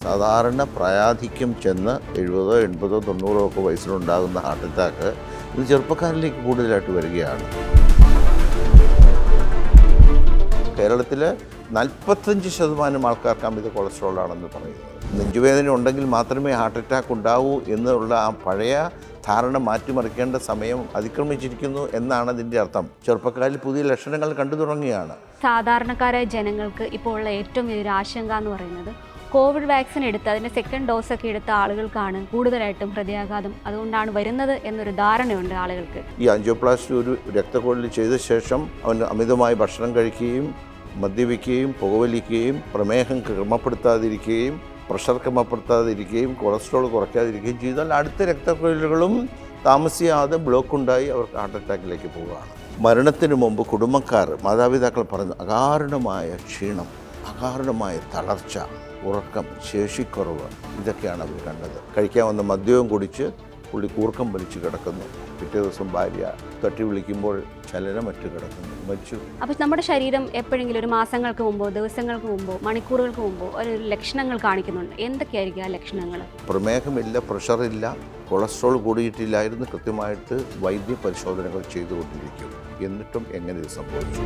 സാധാരണ പ്രായാധിക്യം ചെന്ന് 70, 80, 90 ഒക്കെ വയസ്സിലുണ്ടാകുന്ന ഹാർട്ട് അറ്റാക്ക് ഇത് ചെറുപ്പക്കാരിലേക്ക് കൂടുതലായിട്ട് വരികയാണ്. കേരളത്തിൽ 45% ആൾക്കാർക്ക് അമിത കൊളസ്ട്രോളാണെന്ന് പറയുന്നത്. നെഞ്ചുവേദന ഉണ്ടെങ്കിൽ മാത്രമേ ഹാർട്ട് അറ്റാക്ക് ഉണ്ടാവൂ എന്നുള്ള ആ പഴയ ധാരണ മാറ്റിമറിക്കേണ്ട സമയം അതിക്രമിച്ചിരിക്കുന്നു എന്നാണ് അതിൻ്റെ അർത്ഥം. ചെറുപ്പക്കാരിൽ പുതിയ ലക്ഷണങ്ങൾ കണ്ടു തുടങ്ങുകയാണ്. സാധാരണക്കാരായ ജനങ്ങൾക്ക് ഇപ്പോൾ ഉള്ള ഏറ്റവും വലിയൊരു ആശങ്ക എന്ന് പറയുന്നത് കോവിഡ് വാക്സിൻ എടുത്ത് അതിൻ്റെ സെക്കൻഡ് ഡോസൊക്കെ എടുത്ത ആളുകൾക്കാണ് കൂടുതലായിട്ടും ഹൃദയാഘാതം അതുകൊണ്ടാണ് വരുന്നത് എന്നൊരു ധാരണയുണ്ട് ആളുകൾക്ക്. ഈ ആൻജിയോപ്ലാസ്റ്റി ഒരു രക്തക്കൊഴൽ ചെയ്ത ശേഷം അവൻ അമിതമായി ഭക്ഷണം കഴിക്കുകയും മദ്യപിക്കുകയും പുകവലിക്കുകയും പ്രമേഹം ക്രമപ്പെടുത്താതിരിക്കുകയും പ്രഷർ ക്രമപ്പെടുത്താതിരിക്കുകയും കൊളസ്ട്രോൾ കുറയ്ക്കാതിരിക്കുകയും ചെയ്താൽ അടുത്ത രക്തക്കൊഴലുകളും താമസിയാതെ ബ്ലോക്ക് ഉണ്ടായി അവർക്ക് ഹാർട്ട് അറ്റാക്കിലേക്ക് പോവുകയാണ്. മരണത്തിന് മുമ്പ് കുടുംബക്കാർ മാതാപിതാക്കൾ പറഞ്ഞു അകാരണമായ ക്ഷീണം, അകാരണമായ തളർച്ച, ഉറക്കം, ശേഷിക്കുറവ് ഇതൊക്കെയാണ് അവർ കണ്ടത്. കഴിക്കാവുന്ന മദ്യവും കുടിച്ച് പുള്ളി കൂർക്കം വലിച്ച് കിടക്കുന്നു. പിറ്റേ ദിവസം ഭാര്യ തട്ടി വിളിക്കുമ്പോൾ ചലനമറ്റ് കിടക്കുന്നു, മരിച്ചു. അപ്പോൾ നമ്മുടെ ശരീരം എപ്പോഴെങ്കിലും ഒരു മാസങ്ങൾക്ക് മുമ്പോ ദിവസങ്ങൾക്ക് മുമ്പോ മണിക്കൂറുകൾക്ക് മുമ്പോ ഒരു ലക്ഷണങ്ങൾ കാണിക്കുന്നുണ്ട്. എന്തൊക്കെയായിരിക്കും ആ ലക്ഷണങ്ങൾ? പ്രമേഹമില്ല, പ്രഷറില്ല, കൊളസ്ട്രോൾ കൂടിയിട്ടില്ലായിരുന്നു. കൃത്യമായിട്ട് വൈദ്യ പരിശോധനകൾ ചെയ്തുകൊണ്ടിരിക്കും. എന്നിട്ടും എങ്ങനെ ഇത് സംഭവിച്ചു?